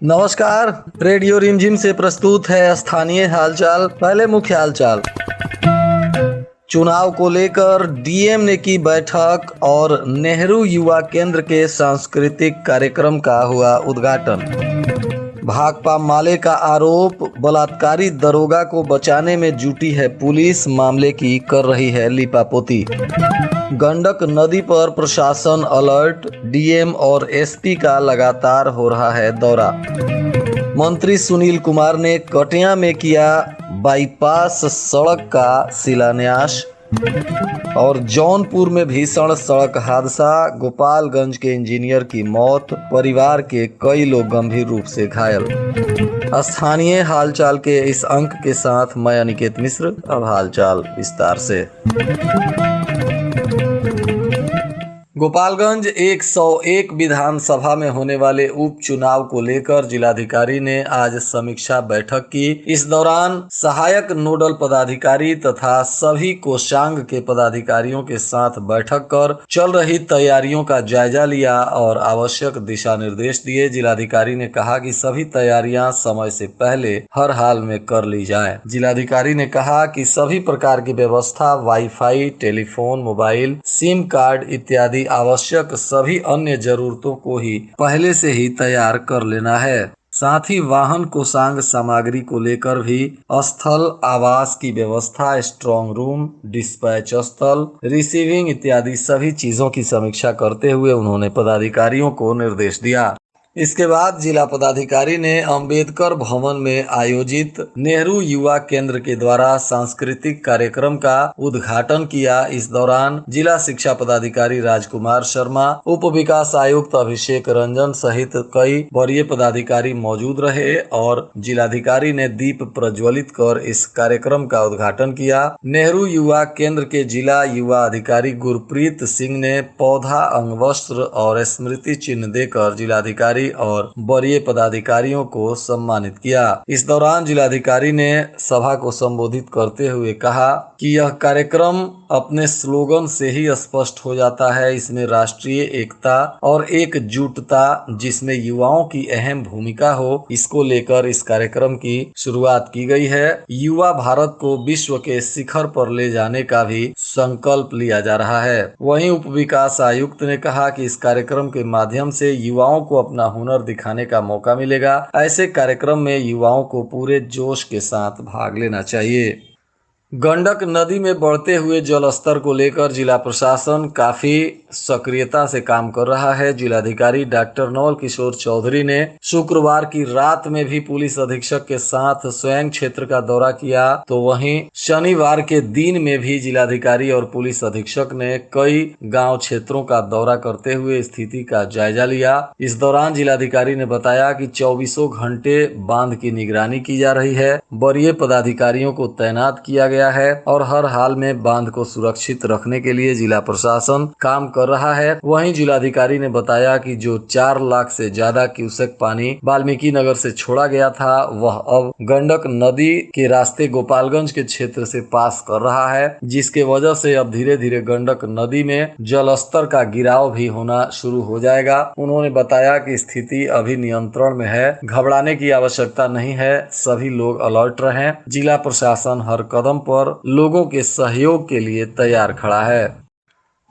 नमस्कार। रेडियो रिमझिम से प्रस्तुत है स्थानीय हालचाल। पहले मुख्य हालचाल। चुनाव को लेकर डीएम ने की बैठक और नेहरू युवा केंद्र के सांस्कृतिक कार्यक्रम का हुआ उद्घाटन। भाकपा माले का आरोप, बलात्कारी दरोगा को बचाने में जुटी है पुलिस, मामले की कर रही है लीपापोती। गंडक नदी पर प्रशासन अलर्ट, डीएम और एसपी का लगातार हो रहा है दौरा। मंत्री सुनील कुमार ने कटिया में किया बाईपास सड़क का शिलान्यास। और जौनपुर में भीषण सड़क हादसा, गोपालगंज के इंजीनियर की मौत, परिवार के कई लोग गंभीर रूप से घायल। स्थानीय हालचाल के इस अंक के साथ मैं अनिकेत मिश्र। अब हालचाल विस्तार से। गोपालगंज 101 विधानसभा में होने वाले उपचुनाव को लेकर जिलाधिकारी ने आज समीक्षा बैठक की। इस दौरान सहायक नोडल पदाधिकारी तथा सभी कोषांग के पदाधिकारियों के साथ बैठक कर चल रही तैयारियों का जायजा लिया और आवश्यक दिशा निर्देश दिए। जिलाधिकारी ने कहा कि सभी तैयारियां समय से पहले हर हाल में कर ली जाए। जिलाधिकारी ने कहा कि सभी प्रकार की व्यवस्था, wifi, telephone, mobile, SIM card इत्यादि आवश्यक सभी अन्य जरूरतों को ही पहले से ही तैयार कर लेना है। साथ ही वाहन कोषांग सामग्री को लेकर भी स्थल आवास की व्यवस्था, स्ट्रांग रूम, डिस्पैच स्थल, रिसीविंग इत्यादि सभी चीजों की समीक्षा करते हुए उन्होंने पदाधिकारियों को निर्देश दिया। इसके बाद जिला पदाधिकारी ने अंबेडकर भवन में आयोजित नेहरू युवा केंद्र के द्वारा सांस्कृतिक कार्यक्रम का उद्घाटन किया। इस दौरान जिला शिक्षा पदाधिकारी राजकुमार शर्मा, उप विकास आयुक्त अभिषेक रंजन सहित कई वरीय पदाधिकारी मौजूद रहे और जिलाधिकारी ने दीप प्रज्वलित कर इस कार्यक्रम का उद्घाटन किया। नेहरू युवा केंद्र के जिला युवा अधिकारी गुरप्रीत सिंह ने पौधा, अंगवस्त्र और स्मृति चिन्ह देकर जिलाधिकारी और वरीय पदाधिकारियों को सम्मानित किया। इस दौरान जिलाधिकारी ने सभा को संबोधित करते हुए कहा कि यह कार्यक्रम अपने स्लोगन से ही स्पष्ट हो जाता है। इसमें राष्ट्रीय एकता और एकजुटता, जिसमें युवाओं की अहम भूमिका हो, इसको लेकर इस कार्यक्रम की शुरुआत की गई है। युवा भारत को विश्व के शिखर पर ले जाने का भी संकल्प लिया जा रहा है। वहीं उप विकास आयुक्त ने कहा कि इस कार्यक्रम के माध्यम से युवाओं को अपना हुनर दिखाने का मौका मिलेगा। ऐसे कार्यक्रम में युवाओं को पूरे जोश के साथ भाग लेना चाहिए। गंडक नदी में बढ़ते हुए जलस्तर को लेकर जिला प्रशासन काफी सक्रियता से काम कर रहा है। जिलाधिकारी डॉक्टर नवल किशोर चौधरी ने शुक्रवार की रात में भी पुलिस अधीक्षक के साथ स्वयं क्षेत्र का दौरा किया, तो वहीं शनिवार के दिन में भी जिलाधिकारी और पुलिस अधीक्षक ने कई गांव क्षेत्रों का दौरा करते हुए स्थिति का जायजा लिया। इस दौरान जिलाधिकारी ने बताया कि 24 घंटे बांध की निगरानी की जा रही है, वरीय पदाधिकारियों को तैनात किया गया है और हर हाल में बांध को सुरक्षित रखने के लिए जिला प्रशासन काम कर रहा है। वहीं जिलाधिकारी ने बताया कि जो 4 लाख से ज्यादा क्यूसेक पानी वाल्मीकि नगर से छोड़ा गया था, वह अब गंडक नदी के रास्ते गोपालगंज के क्षेत्र से पास कर रहा है, जिसके वजह से अब धीरे धीरे गंडक नदी में जलस्तर का गिराव भी होना शुरू हो जाएगा। उन्होंने बताया कि स्थिति अभी नियंत्रण में है, घबराने की आवश्यकता नहीं है, सभी लोग अलर्ट रहें। जिला प्रशासन हर कदम पर लोगों के सहयोग के लिए तैयार खड़ा है।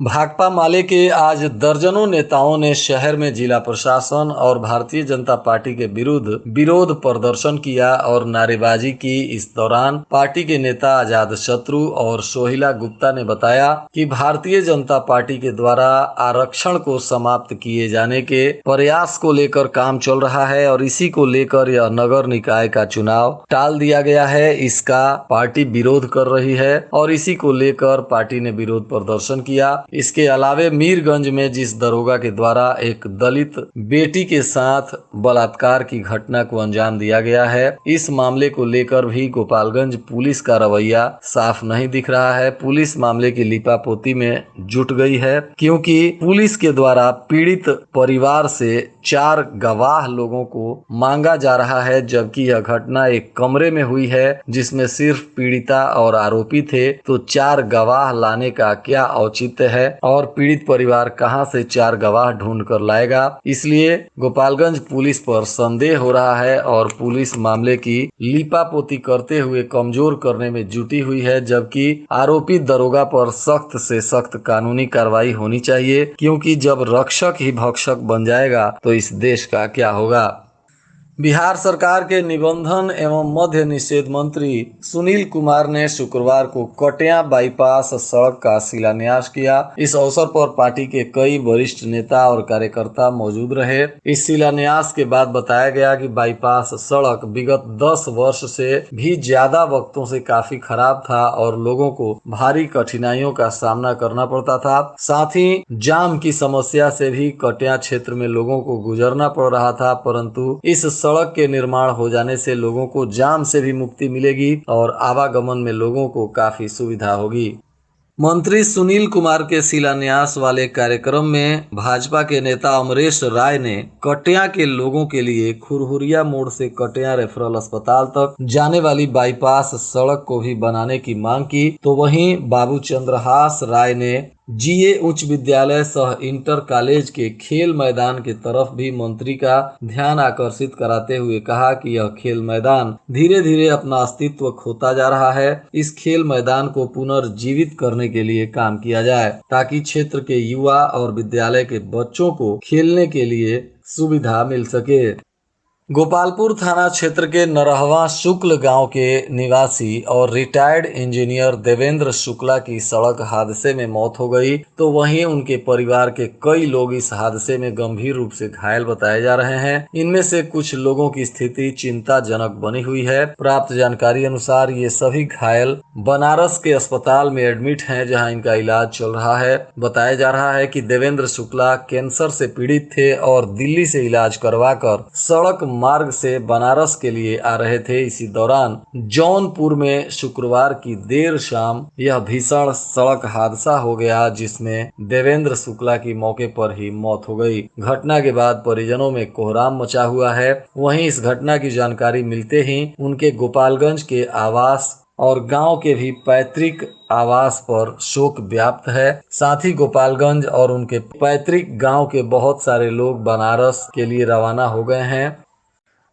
भाकपा माले के आज दर्जनों नेताओं ने शहर में जिला प्रशासन और भारतीय जनता पार्टी के विरुद्ध विरोध प्रदर्शन किया और नारेबाजी की। इस दौरान पार्टी के नेता आजाद शत्रु और सोहिला गुप्ता ने बताया कि भारतीय जनता पार्टी के द्वारा आरक्षण को समाप्त किए जाने के प्रयास को लेकर काम चल रहा है और इसी को लेकर यह नगर निकाय का चुनाव टाल दिया गया है। इसका पार्टी विरोध कर रही है और इसी को लेकर पार्टी ने विरोध प्रदर्शन किया। इसके अलावे मीरगंज में जिस दरोगा के द्वारा एक दलित बेटी के साथ बलात्कार की घटना को अंजाम दिया गया है, इस मामले को लेकर भी गोपालगंज पुलिस का रवैया साफ नहीं दिख रहा है। पुलिस मामले की लीपापोती में जुट गई है, क्योंकि पुलिस के द्वारा पीड़ित परिवार से 4 गवाह लोगों को मांगा जा रहा है, जबकि यह घटना एक कमरे में हुई है जिसमें सिर्फ पीड़िता और आरोपी थे, तो 4 गवाह लाने का क्या औचित्य है और पीड़ित परिवार कहां से 4 गवाह ढूंढ कर लाएगा। इसलिए गोपालगंज पुलिस पर संदेह हो रहा है और पुलिस मामले की लीपापोती करते हुए कमजोर करने में जुटी हुई है, जबकि आरोपी दरोगा पर सख्त से सख्त कानूनी कार्रवाई होनी चाहिए, क्योंकि जब रक्षक ही भक्षक बन जाएगा तो इस देश का क्या होगा। बिहार सरकार के निबंधन एवं मद्य निषेध मंत्री सुनील कुमार ने शुक्रवार को कटिया बाईपास सड़क का शिलान्यास किया। इस अवसर पर पार्टी के कई वरिष्ठ नेता और कार्यकर्ता मौजूद रहे। इस शिलान्यास के बाद बताया गया कि बाईपास सड़क विगत 10 वर्ष से भी ज्यादा वक्तों से काफी खराब था और लोगों को भारी कठिनाइयों का सामना करना पड़ता था। साथ ही जाम की समस्या से भी कटिया क्षेत्र में लोगों को गुजरना पड़ रहा था, परंतु इस सड़क के निर्माण हो जाने से लोगों को जाम से भी मुक्ति मिलेगी और आवागमन में लोगों को काफी सुविधा होगी। मंत्री सुनील कुमार के शिलान्यास वाले कार्यक्रम में भाजपा के नेता अमरेश राय ने कटिया के लोगों के लिए खुरहुरिया मोड़ से कटिया रेफरल अस्पताल तक जाने वाली बाईपास सड़क को भी बनाने की मांग की, तो वहीं बाबू चंद्रहास राय ने जीए उच्च विद्यालय सह इंटर कॉलेज के खेल मैदान की तरफ भी मंत्री का ध्यान आकर्षित कराते हुए कहा कि यह खेल मैदान धीरे धीरे अपना अस्तित्व खोता जा रहा है। इस खेल मैदान को पुनर्जीवित करने के लिए काम किया जाए ताकि क्षेत्र के युवा और विद्यालय के बच्चों को खेलने के लिए सुविधा मिल सके। गोपालपुर थाना क्षेत्र के नरहवा शुक्ल गांव के निवासी और रिटायर्ड इंजीनियर देवेंद्र शुक्ला की सड़क हादसे में मौत हो गई, तो वहीं उनके परिवार के कई लोग इस हादसे में गंभीर रूप से घायल बताए जा रहे हैं। इनमें से कुछ लोगों की स्थिति चिंताजनक बनी हुई है। प्राप्त जानकारी अनुसार ये सभी घायल बनारस के अस्पताल में एडमिट हैं, जहां इनका इलाज चल रहा है। बताया जा रहा है कि देवेंद्र शुक्ला कैंसर से पीड़ित थे और दिल्ली से इलाज करवाकर सड़क मार्ग से बनारस के लिए आ रहे थे। इसी दौरान जौनपुर में शुक्रवार की देर शाम यह भीषण सड़क हादसा हो गया, जिसमें देवेंद्र शुक्ला की मौके पर ही मौत हो गई। घटना के बाद परिजनों में कोहराम मचा हुआ है। वहीं इस घटना की जानकारी मिलते ही उनके गोपालगंज के आवास और गांव के भी पैतृक आवास पर शोक व्याप्त है। साथ ही गोपालगंज और उनके पैतृक गांव के बहुत सारे लोग बनारस के लिए रवाना हो गए हैं।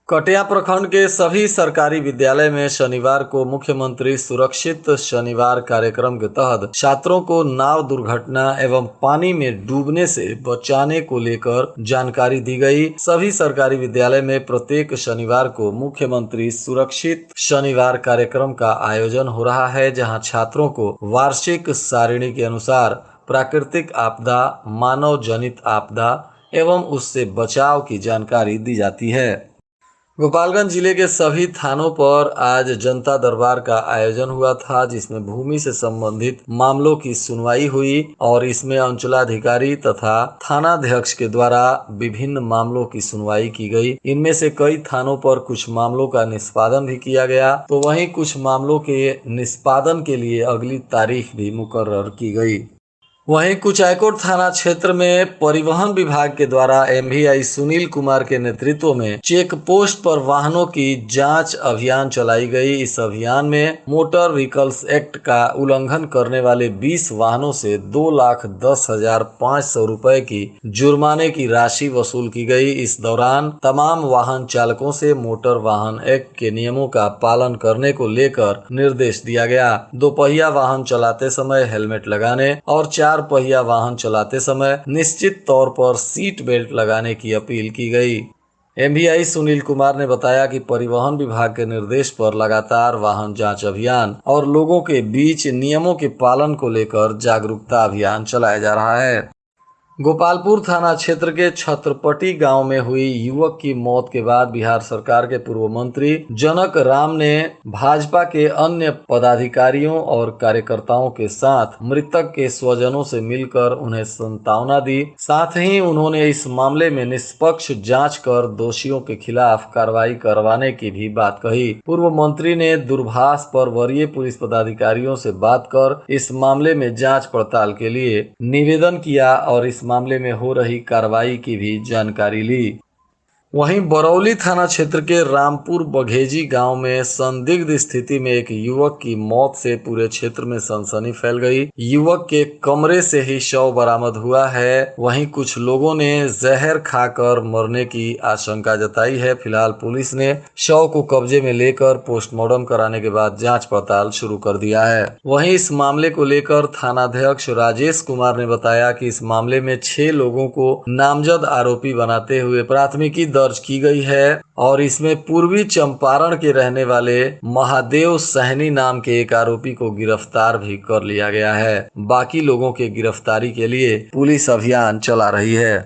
कटिया प्रखंड के सभी सरकारी विद्यालय में शनिवार को मुख्यमंत्री सुरक्षित शनिवार कार्यक्रम के तहत छात्रों को नाव दुर्घटना एवं पानी में डूबने से बचाने को लेकर जानकारी दी गई। सभी सरकारी विद्यालय में प्रत्येक शनिवार को मुख्यमंत्री सुरक्षित शनिवार कार्यक्रम का आयोजन हो रहा है, जहां छात्रों को वार्षिक सारिणी के अनुसार प्राकृतिक आपदा, मानव जनित आपदा एवं उससे बचाव की जानकारी दी जाती है। गोपालगंज जिले के सभी थानों पर आज जनता दरबार का आयोजन हुआ था, जिसमें भूमि से संबंधित मामलों की सुनवाई हुई और इसमें अंचलाधिकारी तथा थानाध्यक्ष के द्वारा विभिन्न मामलों की सुनवाई की गई। इनमें से कई थानों पर कुछ मामलों का निष्पादन भी किया गया, तो वहीं कुछ मामलों के निष्पादन के लिए अगली तारीख भी मुकर्रर की गई। वहीं कुचायकोट थाना क्षेत्र में परिवहन विभाग के द्वारा एमवीआई सुनील कुमार के नेतृत्व में चेक पोस्ट पर वाहनों की जांच अभियान चलाई गई। इस अभियान में मोटर व्हीकल्स एक्ट का उल्लंघन करने वाले 20 वाहनों से 2,10,500 रुपए की जुर्माने की राशि वसूल की गई। इस दौरान तमाम वाहन चालकों से मोटर वाहन एक्ट के नियमों का पालन करने को लेकर निर्देश दिया गया। दोपहिया वाहन चलाते समय हेलमेट लगाने और 4 पहिया वाहन चलाते समय निश्चित तौर पर सीट बेल्ट लगाने की अपील की गई। एमवीआई सुनील कुमार ने बताया कि परिवहन विभाग के निर्देश पर लगातार वाहन जांच अभियान और लोगों के बीच नियमों के पालन को लेकर जागरूकता अभियान चलाया जा रहा है। गोपालपुर थाना क्षेत्र के छत्रपटी गांव में हुई युवक की मौत के बाद बिहार सरकार के पूर्व मंत्री जनक राम ने भाजपा के अन्य पदाधिकारियों और कार्यकर्ताओं के साथ मृतक के स्वजनों से मिलकर उन्हें सांत्वना दी। साथ ही उन्होंने इस मामले में निष्पक्ष जांच कर दोषियों के खिलाफ कार्रवाई करवाने की भी बात कही। पूर्व मंत्री ने दूरभाष पर वरीय पुलिस पदाधिकारियों से बात कर इस मामले में जाँच पड़ताल के लिए निवेदन किया और इस मामले में हो रही कार्रवाई की भी जानकारी ली। वहीं बरौली थाना क्षेत्र के रामपुर बघेजी गांव में संदिग्ध स्थिति में एक युवक की मौत से पूरे क्षेत्र में सनसनी फैल गई। युवक के कमरे से ही शव बरामद हुआ है। वहीं कुछ लोगों ने जहर खाकर मरने की आशंका जताई है। फिलहाल पुलिस ने शव को कब्जे में लेकर पोस्टमार्टम कराने के बाद जांच पड़ताल शुरू कर दिया है। वहीं इस मामले को लेकर थानाध्यक्ष राजेश कुमार ने बताया कि इस मामले में 6 लोगों को नामजद आरोपी बनाते हुए प्राथमिकी दर्ज की गई है और इसमें पूर्वी चंपारण के रहने वाले महादेव सहनी नाम के एक आरोपी को गिरफ्तार भी कर लिया गया है। बाकी लोगों के गिरफ्तारी के लिए पुलिस अभियान चला रही है।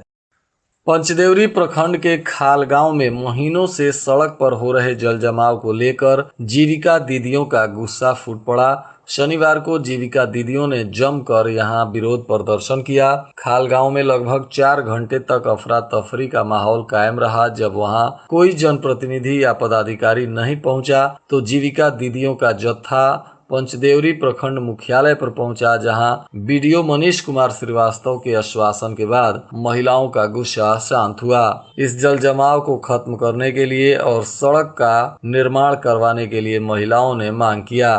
पंचदेवरी प्रखंड के खाल गांव में महीनों से सड़क पर हो रहे जल जमाव को लेकर जीविका दीदियों का गुस्सा फूट पड़ा। शनिवार को जीविका दीदियों ने जमकर यहां विरोध प्रदर्शन किया। खाल गांव में लगभग 4 घंटे तक अफरा तफरी का माहौल कायम रहा। जब वहां कोई जनप्रतिनिधि या पदाधिकारी नहीं पहुंचा तो जीविका दीदियों का जत्था पंचदेवरी प्रखंड मुख्यालय पर पहुंचा, जहां बीडीओ मनीष कुमार श्रीवास्तव के आश्वासन के बाद महिलाओं का गुस्सा शांत हुआ। इस जल जमाव को खत्म करने के लिए और सड़क का निर्माण करवाने के लिए महिलाओं ने मांग किया।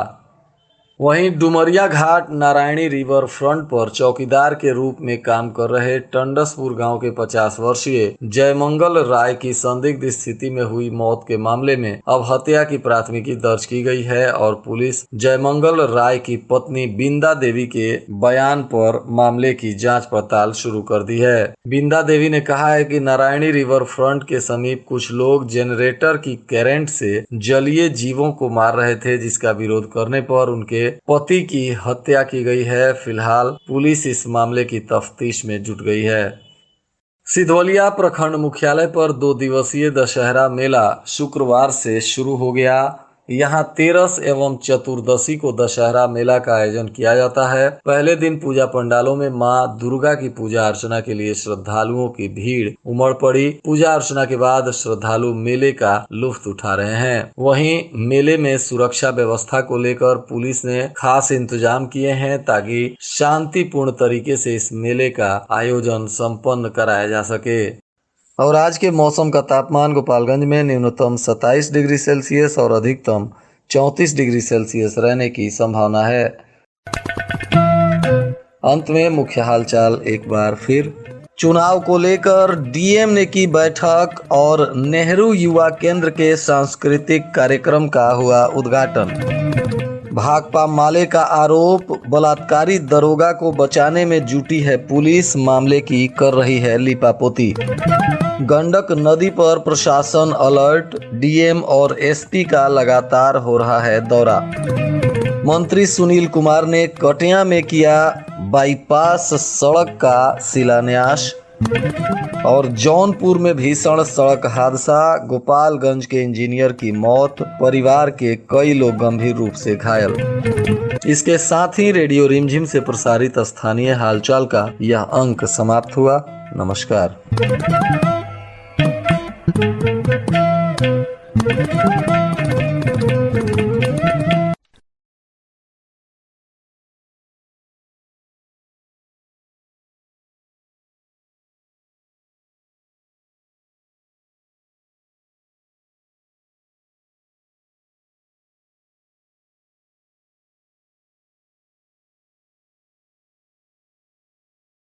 वहीं डुमरिया घाट नारायणी रिवर फ्रंट पर चौकीदार के रूप में काम कर रहे टंडसपुर गांव के 50 वर्षीय जयमंगल राय की संदिग्ध स्थिति में हुई मौत के मामले में अब हत्या की प्राथमिकी दर्ज की गई है और पुलिस जयमंगल राय की पत्नी बिंदा देवी के बयान पर मामले की जांच पड़ताल शुरू कर दी है। बिंदा देवी ने कहा है कि नारायणी रिवर फ्रंट के समीप कुछ लोग जनरेटर की करंट से जलीय जीवों को मार रहे थे, जिसका विरोध करने पर उनके पति की हत्या की गई है। फिलहाल पुलिस इस मामले की तफ्तीश में जुट गई है। सिधवलिया प्रखंड मुख्यालय पर 2 दिवसीय दशहरा मेला शुक्रवार से शुरू हो गया। यहाँ 13 एवं चतुर्दशी को दशहरा मेला का आयोजन किया जाता है। पहले दिन पूजा पंडालों में मां दुर्गा की पूजा अर्चना के लिए श्रद्धालुओं की भीड़ उमड़ पड़ी। पूजा अर्चना के बाद श्रद्धालु मेले का लुत्फ उठा रहे हैं। वहीं मेले में सुरक्षा व्यवस्था को लेकर पुलिस ने खास इंतजाम किए हैं ताकि शांतिपूर्ण तरीके से इस मेले का आयोजन संपन्न कराया जा सके। और आज के मौसम का तापमान गोपालगंज में न्यूनतम 27 डिग्री सेल्सियस और अधिकतम 34 डिग्री सेल्सियस रहने की संभावना है। अंत में मुख्य हालचाल एक बार फिर। चुनाव को लेकर डीएम ने की बैठक और नेहरू युवा केंद्र के सांस्कृतिक कार्यक्रम का हुआ उद्घाटन। भाकपा माले का आरोप, बलात्कारी दरोगा को बचाने में जुटी है पुलिस, मामले की कर रही है लीपापोती। गंडक नदी पर प्रशासन अलर्ट, डीएम और एसपी का लगातार हो रहा है दौरा। मंत्री सुनील कुमार ने कटिया में किया बाईपास सड़क का शिलान्यास। और जौनपुर में भीषण सड़क हादसा, गोपालगंज के इंजीनियर की मौत, परिवार के कई लोग गंभीर रूप से घायल। इसके साथ ही रेडियो रिमझिम से प्रसारित स्थानीय हालचाल का यह अंक समाप्त हुआ। नमस्कार।